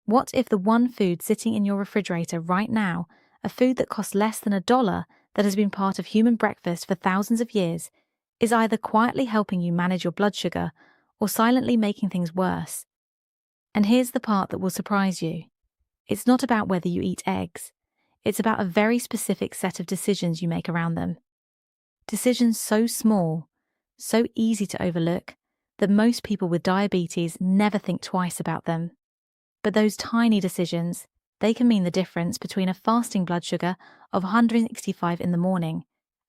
What if the one food sitting in your refrigerator right now, a food that costs less than $1, that has been part of human breakfast for thousands of years, is either quietly helping you manage your blood sugar or silently making things worse? And here's the part that will surprise you. It's not about whether you eat eggs. It's about a very specific set of decisions you make around them. Decisions so small, so easy to overlook, that most people with diabetes never think twice about them. But those tiny decisions, they can mean the difference between a fasting blood sugar of 165 in the morning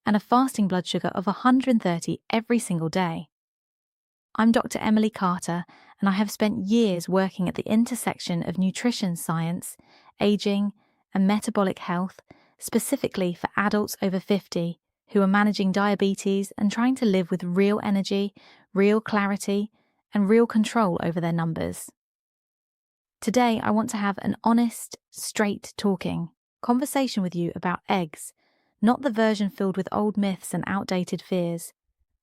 and a fasting blood sugar of 130 every single day. I'm Dr. Emily Carter, and I have spent years working at the intersection of nutrition science, aging, and metabolic health, specifically for adults over 50 who are managing diabetes and trying to live with real energy, real clarity, and real control over their numbers. Today, I want to have an honest, straight-talking conversation with you about eggs, not the version filled with old myths and outdated fears,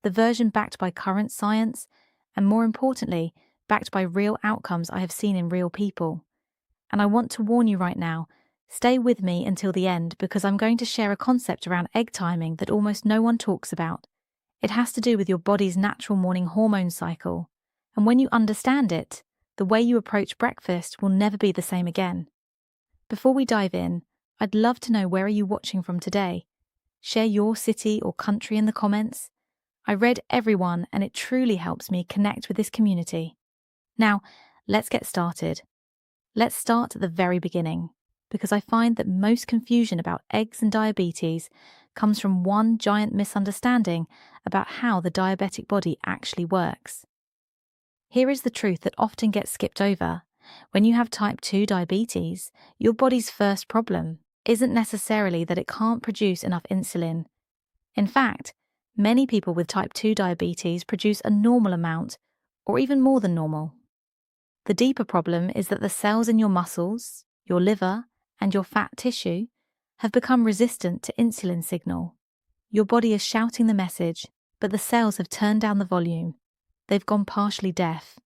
the version backed by current science, and more importantly, backed by real outcomes I have seen in real people. And I want to warn you right now, stay with me until the end because I'm going to share a concept around egg timing that almost no one talks about. It has to do with your body's natural morning hormone cycle, and when you understand it, the way you approach breakfast will never be the same again. Before we dive in, I'd love to know, where are you watching from today? Share your city or country in the comments. I read everyone, and it truly helps me connect with this community. Now, let's get started. Let's start at the very beginning, because I find that most confusion about eggs and diabetes comes from one giant misunderstanding about how the diabetic body actually works. Here is the truth that often gets skipped over. When you have type 2 diabetes, your body's first problem isn't necessarily that it can't produce enough insulin. In fact, many people with type 2 diabetes produce a normal amount, or even more than normal. The deeper problem is that the cells in your muscles, your liver, and your fat tissue have become resistant to insulin signal. Your body is shouting the message, but the cells have turned down the volume. They've gone partially deaf.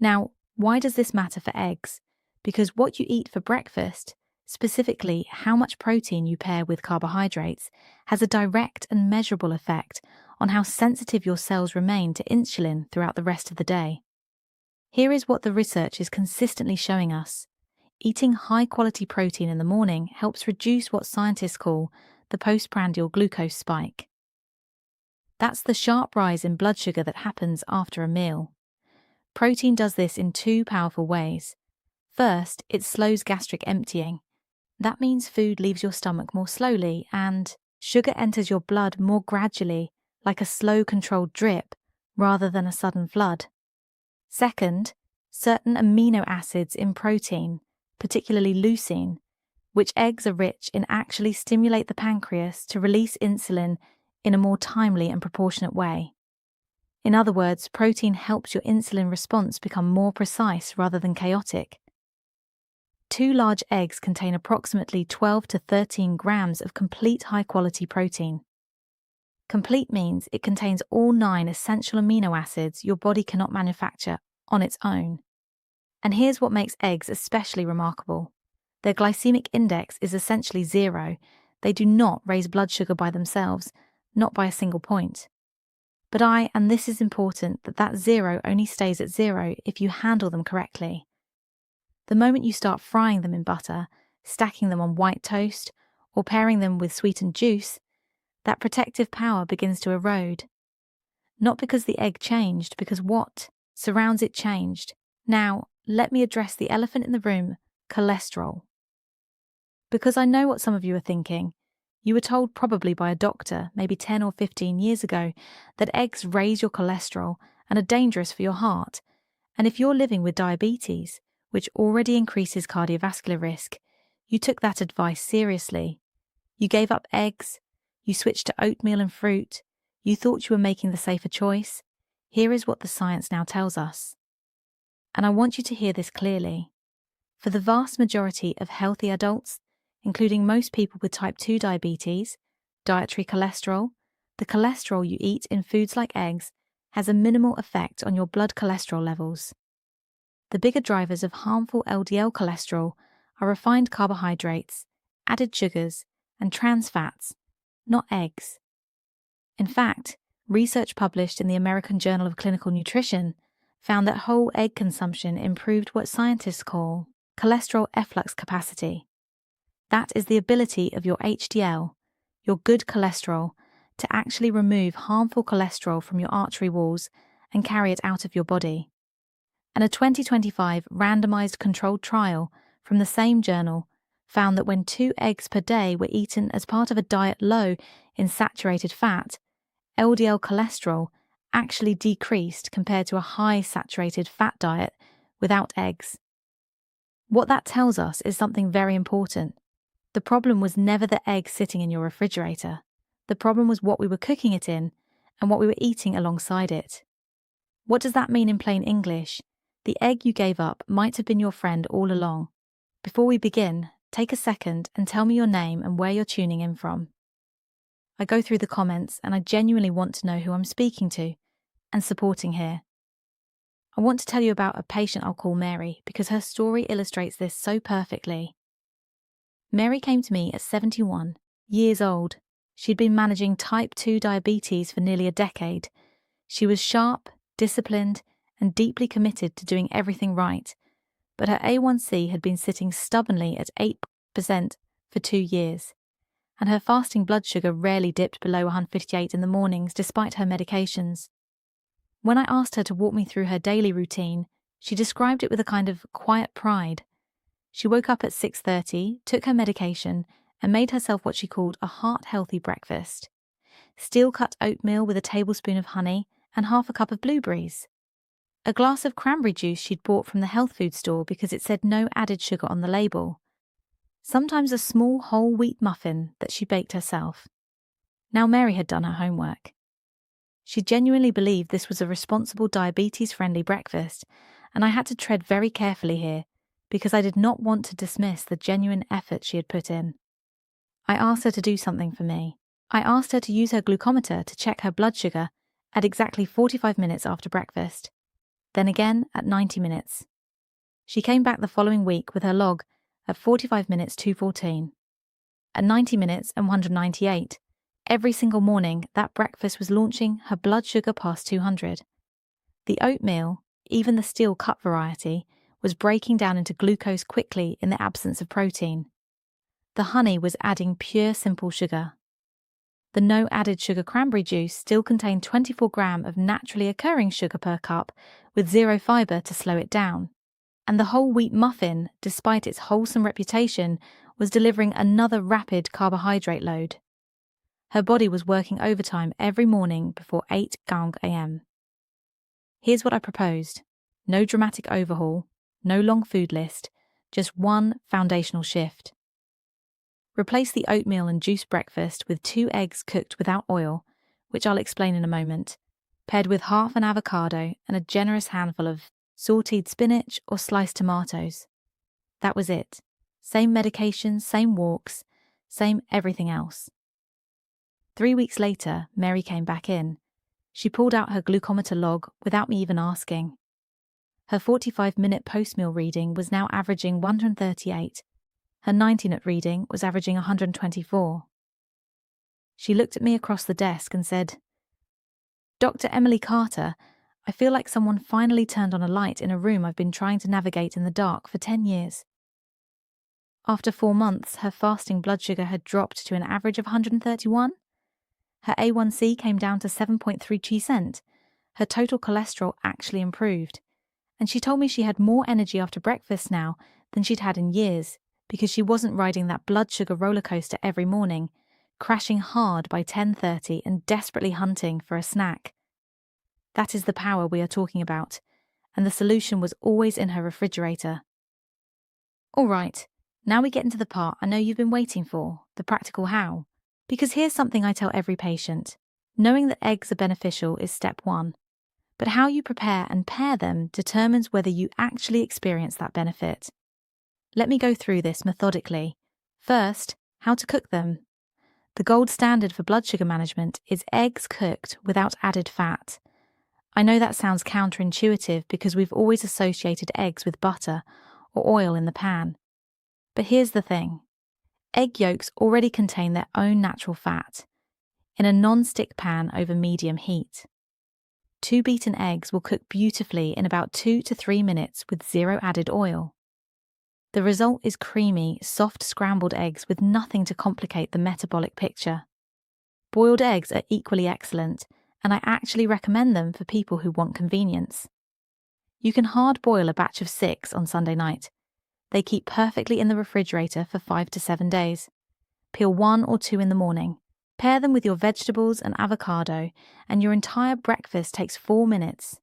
Now, why does this matter for eggs? Because what you eat for breakfast, specifically how much protein you pair with carbohydrates, has a direct and measurable effect on how sensitive your cells remain to insulin throughout the rest of the day. Here is what the research is consistently showing us. Eating high-quality protein in the morning helps reduce what scientists call the postprandial glucose spike. That's the sharp rise in blood sugar that happens after a meal. Protein does this in two powerful ways. First, it slows gastric emptying. That means food leaves your stomach more slowly and sugar enters your blood more gradually, like a slow, controlled drip, rather than a sudden flood. Second, certain amino acids in protein, particularly leucine, which eggs are rich in, actually stimulate the pancreas to release insulin in a more timely and proportionate way. In other words, protein helps your insulin response become more precise rather than chaotic. 2 large eggs contain approximately 12 to 13 grams of complete high-quality protein. Complete means it contains all 9 essential amino acids your body cannot manufacture on its own. And here's what makes eggs especially remarkable. Their glycemic index is essentially 0. They do not raise blood sugar by themselves, not by a single point. But and this is important, that 0 only stays at 0 if you handle them correctly. The moment you start frying them in butter, stacking them on white toast, or pairing them with sweetened juice, that protective power begins to erode. Not because the egg changed, because what surrounds it changed. Now, let me address the elephant in the room: cholesterol. Because I know what some of you are thinking. You were told, probably by a doctor, maybe 10 or 15 years ago, that eggs raise your cholesterol and are dangerous for your heart. And if you're living with diabetes, which already increases cardiovascular risk, you took that advice seriously. You gave up eggs, you switched to oatmeal and fruit, you thought you were making the safer choice. Here is what the science now tells us. And I want you to hear this clearly. For the vast majority of healthy adults, including most people with type 2 diabetes, dietary cholesterol, the cholesterol you eat in foods like eggs has a minimal effect on your blood cholesterol levels. the bigger drivers of harmful LDL cholesterol are refined carbohydrates, added sugars, and trans fats, not eggs. In fact, research published in the American Journal of Clinical Nutrition found that whole egg consumption improved what scientists call cholesterol efflux capacity. That is the ability of your HDL, your good cholesterol, to actually remove harmful cholesterol from your artery walls and carry it out of your body. And a 2025 randomized controlled trial from the same journal found that when 2 eggs per day were eaten as part of a diet low in saturated fat, LDL cholesterol actually decreased compared to a high saturated fat diet without eggs. What that tells us is something very important. The problem was never the egg sitting in your refrigerator. The problem was what we were cooking it in and what we were eating alongside it. What does that mean in plain English? The egg you gave up might have been your friend all along. Before we begin, take a second and tell me your name and where you're tuning in from. I go through the comments and I genuinely want to know who I'm speaking to and supporting here. I want to tell you about a patient I'll call Mary because her story illustrates this so perfectly. Mary came to me at 71 years old. She'd been managing type 2 diabetes for nearly a decade. She was sharp, disciplined, and deeply committed to doing everything right, but her A1C had been sitting stubbornly at 8% for 2 years, and her fasting blood sugar rarely dipped below 158 in the mornings despite her medications. When I asked her to walk me through her daily routine, she described it with a kind of quiet pride. She woke up at 6:30, took her medication, and made herself what she called a heart-healthy breakfast. Steel-cut oatmeal with a tablespoon of honey and half a cup of blueberries. A glass of cranberry juice she'd bought from the health food store because it said no added sugar on the label. Sometimes a small whole wheat muffin that she baked herself. Now Mary had done her homework. She genuinely believed this was a responsible diabetes-friendly breakfast, and I had to tread very carefully here because I did not want to dismiss the genuine effort she had put in. I asked her to do something for me. I asked her to use her glucometer to check her blood sugar at exactly 45 minutes after breakfast, then again at 90 minutes. She came back the following week with her log at 45 minutes 214. At 90 minutes and 198, every single morning that breakfast was launching her blood sugar past 200. The oatmeal, even the steel cut variety, was breaking down into glucose quickly in the absence of protein. The honey was adding pure simple sugar. The no added sugar cranberry juice still contained 24 grams of naturally occurring sugar per cup with zero fiber to slow it down. And the whole wheat muffin, despite its wholesome reputation, was delivering another rapid carbohydrate load. Her body was working overtime every morning before 8 a.m. Here's what I proposed. No dramatic overhaul, no long food list, just one foundational shift. Replace the oatmeal and juice breakfast with 2 eggs cooked without oil, which I'll explain in a moment, paired with half an avocado and a generous handful of sauteed spinach or sliced tomatoes. That was it. Same medications, same walks, same everything else. 3 weeks later, Mary came back in. She pulled out her glucometer log without me even asking. Her 45-minute post-meal reading was now averaging 138. Her 90-minute reading was averaging 124. She looked at me across the desk and said, "Dr. Emily Carter, I feel like someone finally turned on a light in a room I've been trying to navigate in the dark for 10 years. After 4 months, her fasting blood sugar had dropped to an average of 131. Her A1C came down to 7.3%. Her total cholesterol actually improved. And she told me she had more energy after breakfast now than she'd had in years because she wasn't riding that blood sugar roller coaster every morning, crashing hard by 10:30 and desperately hunting for a snack. That is the power we are talking about, and the solution was always in her refrigerator. All right, now we get into the part I know you've been waiting for, the practical how. Because here's something I tell every patient. Knowing that eggs are beneficial is step 1. But how you prepare and pair them determines whether you actually experience that benefit. Let me go through this methodically. First, how to cook them. The gold standard for blood sugar management is eggs cooked without added fat. I know that sounds counterintuitive because we've always associated eggs with butter or oil in the pan. But here's the thing. Egg yolks already contain their own natural fat in a non-stick pan over medium heat. 2 beaten eggs will cook beautifully in about 2 to 3 minutes with 0 added oil. The result is creamy, soft scrambled eggs with nothing to complicate the metabolic picture. Boiled eggs are equally excellent, and I actually recommend them for people who want convenience. You can hard boil a batch of 6 on Sunday night. They keep perfectly in the refrigerator for 5 to 7 days. Peel 1 or 2 in the morning. Pair them with your vegetables and avocado, and your entire breakfast takes 4 minutes.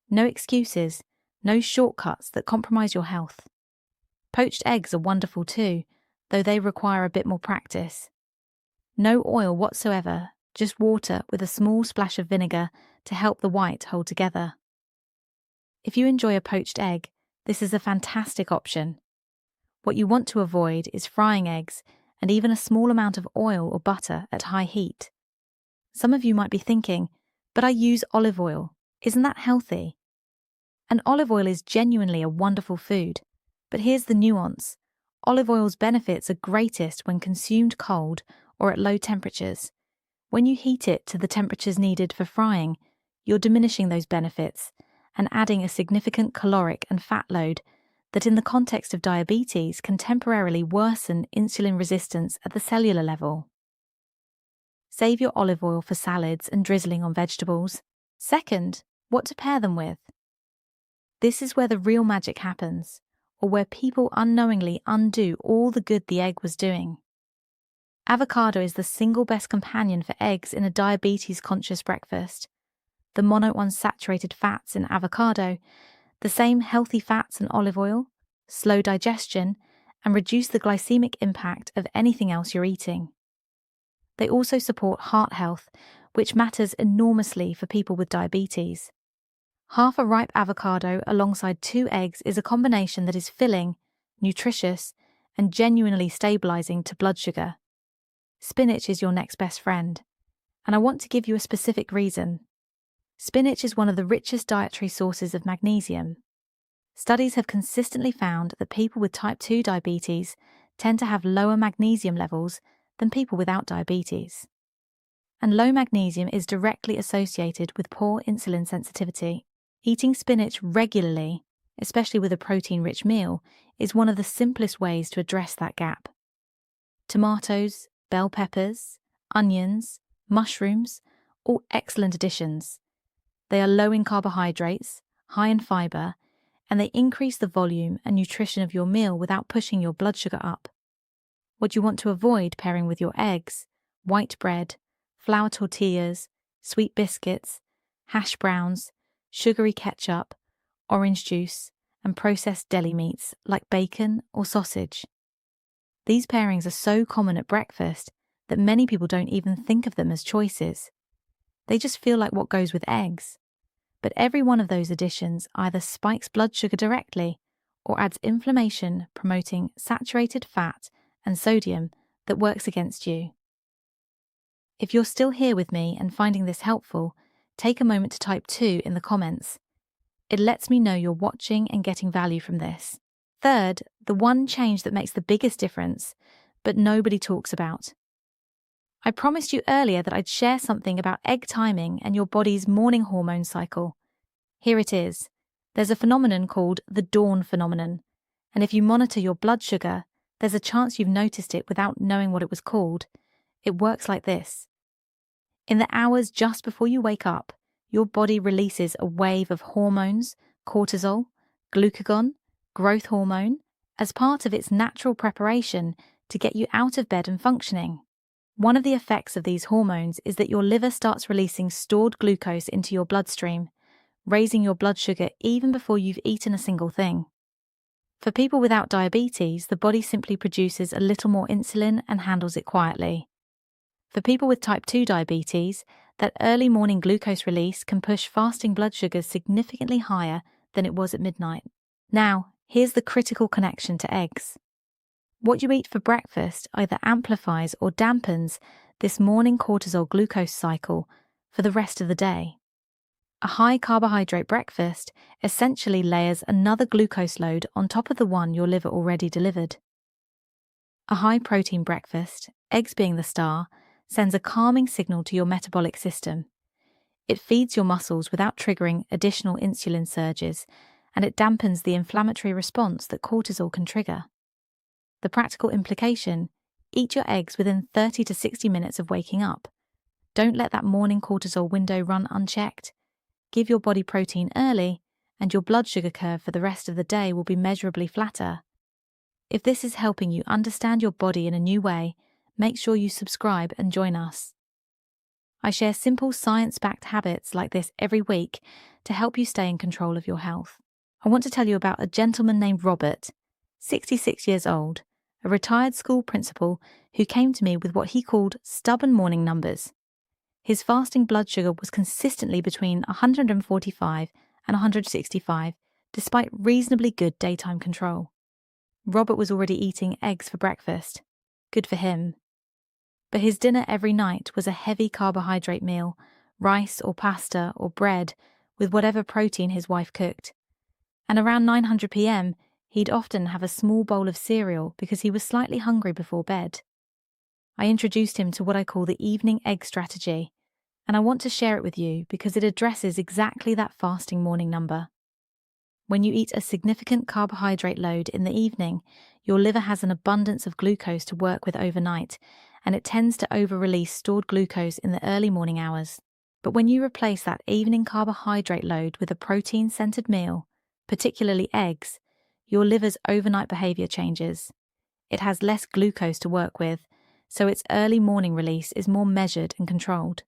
No excuses, no shortcuts that compromise your health. Poached eggs are wonderful too, though they require a bit more practice. No oil whatsoever, just water with a small splash of vinegar to help the white hold together. If you enjoy a poached egg, this is a fantastic option. What you want to avoid is frying eggs and even a small amount of oil or butter at high heat. Some of you might be thinking, but I use olive oil. Isn't that healthy? And olive oil is genuinely a wonderful food. But here's the nuance. Olive oil's benefits are greatest when consumed cold or at low temperatures. When you heat it to the temperatures needed for frying, you're diminishing those benefits and adding a significant caloric and fat load that in the context of diabetes can temporarily worsen insulin resistance at the cellular level. Save your olive oil for salads and drizzling on vegetables. Second, what to pair them with. This is where the real magic happens, or where people unknowingly undo all the good the egg was doing. Avocado is the single best companion for eggs in a diabetes-conscious breakfast. The monounsaturated fats in avocado, the same healthy fats in olive oil, slow digestion, and reduce the glycemic impact of anything else you're eating. They also support heart health, which matters enormously for people with diabetes. Half a ripe avocado alongside 2 eggs is a combination that is filling, nutritious, and genuinely stabilizing to blood sugar. Spinach is your next best friend, and I want to give you a specific reason. Spinach is one of the richest dietary sources of magnesium. Studies have consistently found that people with type 2 diabetes tend to have lower magnesium levels than people without diabetes. And low magnesium is directly associated with poor insulin sensitivity. Eating spinach regularly, especially with a protein-rich meal, is one of the simplest ways to address that gap. Tomatoes, bell peppers, onions, mushrooms, all excellent additions. They are low in carbohydrates, high in fiber, and they increase the volume and nutrition of your meal without pushing your blood sugar up. What you want to avoid pairing with your eggs, white bread, flour tortillas, sweet biscuits, hash browns, sugary ketchup, orange juice, and processed deli meats like bacon or sausage. These pairings are so common at breakfast that many people don't even think of them as choices. They just feel like what goes with eggs. But every one of those additions either spikes blood sugar directly or adds inflammation, promoting saturated fat and sodium that works against you. If you're still here with me and finding this helpful, take a moment to type 2 in the comments. It lets me know you're watching and getting value from this. Third, the one change that makes the biggest difference, but nobody talks about. I promised you earlier that I'd share something about egg timing and your body's morning hormone cycle. Here it is. There's a phenomenon called the dawn phenomenon, and if you monitor your blood sugar, there's a chance you've noticed it without knowing what it was called. It works like this. In the hours just before you wake up, your body releases a wave of hormones, cortisol, glucagon, growth hormone, as part of its natural preparation to get you out of bed and functioning. One of the effects of these hormones is that your liver starts releasing stored glucose into your bloodstream, raising your blood sugar even before you've eaten a single thing. For people without diabetes, the body simply produces a little more insulin and handles it quietly. For people with type 2 diabetes, that early morning glucose release can push fasting blood sugars significantly higher than it was at midnight. Now, here's the critical connection to eggs. What you eat for breakfast either amplifies or dampens this morning cortisol glucose cycle for the rest of the day. A high carbohydrate breakfast essentially layers another glucose load on top of the one your liver already delivered. A high protein breakfast, eggs being the star, sends a calming signal to your metabolic system. It feeds your muscles without triggering additional insulin surges, and it dampens the inflammatory response that cortisol can trigger. The practical implication: eat your eggs within 30 to 60 minutes of waking up. Don't let that morning cortisol window run unchecked. Give your body protein early, and your blood sugar curve for the rest of the day will be measurably flatter. If this is helping you understand your body in a new way, make sure you subscribe and join us. I share simple science-backed habits like this every week to help you stay in control of your health. I want to tell you about a gentleman named Robert, 66 years old, a retired school principal who came to me with what he called stubborn morning numbers. His fasting blood sugar was consistently between 145 and 165, despite reasonably good daytime control. Robert was already eating eggs for breakfast. Good for him. But his dinner every night was a heavy carbohydrate meal, rice or pasta or bread with whatever protein his wife cooked. And around 900 p.m, he'd often have a small bowl of cereal because he was slightly hungry before bed. I introduced him to what I call the evening egg strategy, and I want to share it with you because it addresses exactly that fasting morning number. When you eat a significant carbohydrate load in the evening, your liver has an abundance of glucose to work with overnight, and it tends to over-release stored glucose in the early morning hours. But when you replace that evening carbohydrate load with a protein-centered meal, particularly eggs, your liver's overnight behavior changes. It has less glucose to work with, so its early morning release is more measured and controlled.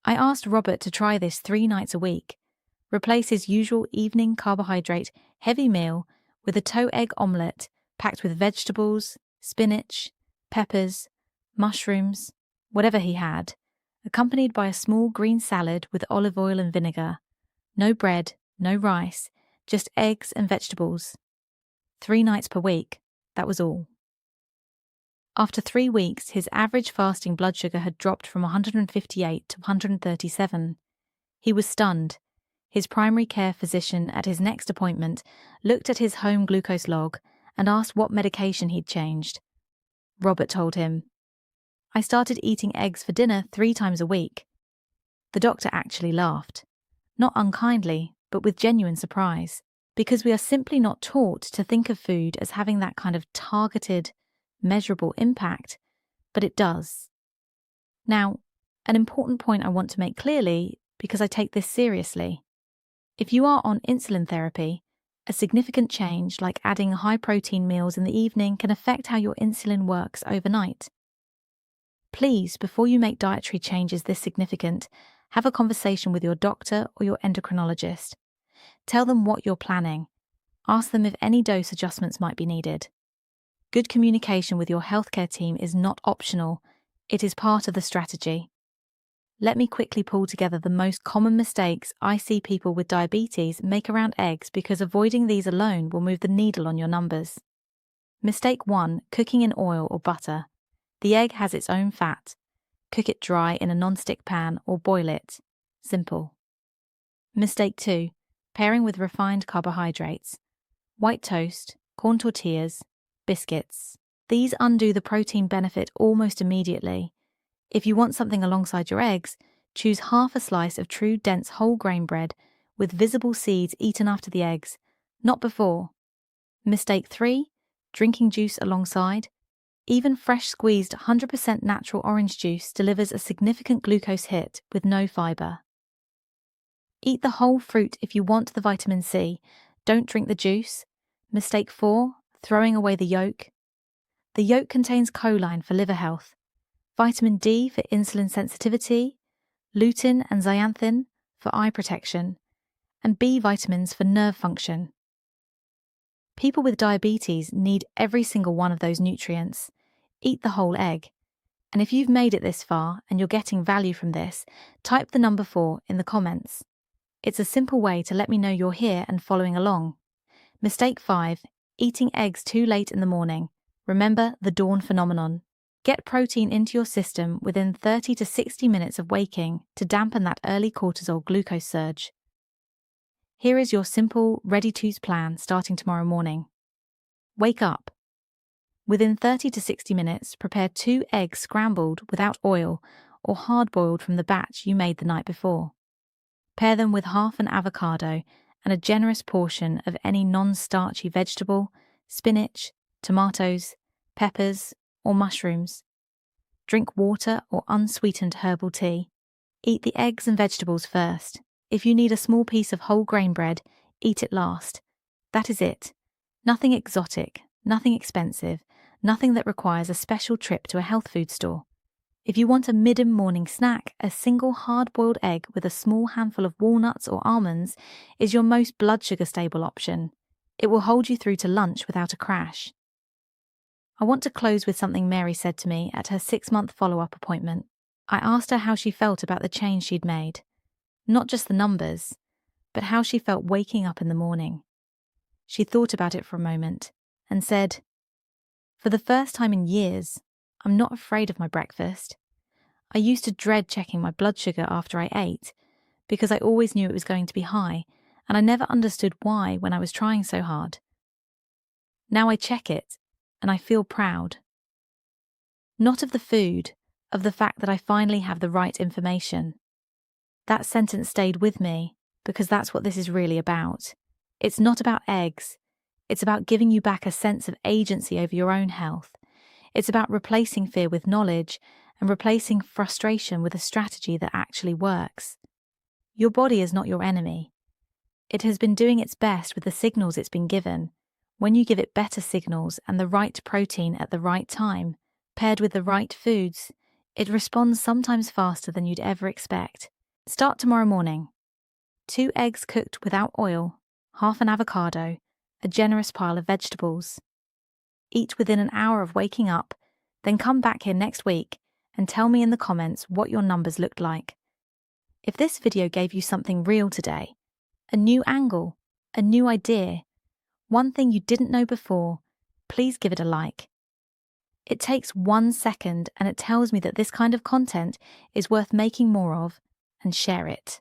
I asked Robert to try this 3 nights a week. Replace his usual evening carbohydrate heavy meal with a toe egg omelette packed with vegetables, spinach, peppers, mushrooms, whatever he had, accompanied by a small green salad with olive oil and vinegar. No bread, no rice, just eggs and vegetables. 3 nights per week, that was all. After 3 weeks, his average fasting blood sugar had dropped from 158 to 137. He was stunned. His primary care physician at his next appointment looked at his home glucose log and asked what medication he'd changed. Robert told him, "I started eating eggs for dinner 3 times a week." The doctor actually laughed. Not unkindly, but with genuine surprise, because we are simply not taught to think of food as having that kind of targeted, measurable impact, but it does. Now, an important point I want to make clearly, because I take this seriously. If you are on insulin therapy, a significant change like adding high-protein meals in the evening can affect how your insulin works overnight. Please, before you make dietary changes this significant, have a conversation with your doctor or your endocrinologist. Tell them what you're planning. Ask them if any dose adjustments might be needed. Good communication with your healthcare team is not optional, it is part of the strategy. Let me quickly pull together the most common mistakes I see people with diabetes make around eggs, because avoiding these alone will move the needle on your numbers. Mistake 1, cooking in oil or butter. The egg has its own fat. Cook it dry in a non-stick pan or boil it. Simple. Mistake 2, pairing with refined carbohydrates. White toast, corn tortillas, biscuits. These undo the protein benefit almost immediately. If you want something alongside your eggs, choose half a slice of true dense whole grain bread with visible seeds eaten after the eggs, not before. Mistake 3, drinking juice alongside. Even fresh squeezed 100% natural orange juice delivers a significant glucose hit with no fibre. Eat the whole fruit if you want the vitamin C. Don't drink the juice. Mistake 4, throwing away the yolk. The yolk contains choline for liver health, vitamin D for insulin sensitivity, lutein and zeaxanthin for eye protection, and B vitamins for nerve function. People with diabetes need every single one of those nutrients. Eat the whole egg. And if you've made it this far and you're getting value from this, type the number 4 in the comments. It's a simple way to let me know you're here and following along. Mistake 5, eating eggs too late in the morning. Remember the dawn phenomenon. Get protein into your system within 30 to 60 minutes of waking to dampen that early cortisol glucose surge. Here is your simple, ready-to-use plan starting tomorrow morning. Wake up. Within 30 to 60 minutes, prepare 2 eggs scrambled without oil or hard-boiled from the batch you made the night before. Pair them with half an avocado and a generous portion of any non-starchy vegetable, spinach, tomatoes, peppers, or mushrooms. Drink water or unsweetened herbal tea. Eat the eggs and vegetables first. If you need a small piece of whole grain bread, eat it last. That is it. Nothing exotic, nothing expensive, nothing that requires a special trip to a health food store. If you want a mid-morning snack, a single hard-boiled egg with a small handful of walnuts or almonds is your most blood sugar stable option. It will hold you through to lunch without a crash. I want to close with something Mary said to me at her 6-month follow-up appointment. I asked her how she felt about the change she'd made. Not just the numbers, but how she felt waking up in the morning. She thought about it for a moment and said, "For the first time in years, I'm not afraid of my breakfast. I used to dread checking my blood sugar after I ate because I always knew it was going to be high, and I never understood why when I was trying so hard. Now I check it, and I feel proud. Not of the food, of the fact that I finally have the right information." That sentence stayed with me because that's what this is really about. It's not about eggs. It's about giving you back a sense of agency over your own health. It's about replacing fear with knowledge and replacing frustration with a strategy that actually works. Your body is not your enemy. It has been doing its best with the signals it's been given. When you give it better signals and the right protein at the right time, paired with the right foods, it responds sometimes faster than you'd ever expect. Start tomorrow morning. 2 eggs cooked without oil, half an avocado, a generous pile of vegetables. Eat within an hour of waking up, then come back here next week and tell me in the comments what your numbers looked like. If this video gave you something real today, a new angle, a new idea, one thing you didn't know before, please give it a like. It takes 1 second and it tells me that this kind of content is worth making more of, and share it.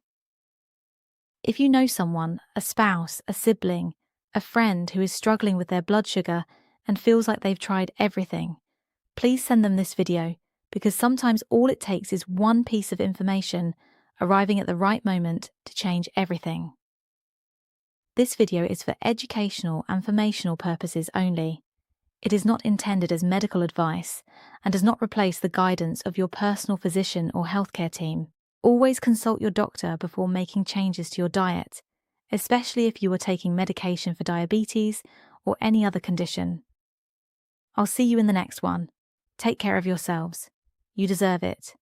If you know someone, a spouse, a sibling, a friend who is struggling with their blood sugar and feels like they've tried everything, please send them this video, because sometimes all it takes is one piece of information arriving at the right moment to change everything. This video is for educational and informational purposes only. It is not intended as medical advice and does not replace the guidance of your personal physician or healthcare team. Always consult your doctor before making changes to your diet, especially if you are taking medication for diabetes or any other condition. I'll see you in the next one. Take care of yourselves. You deserve it.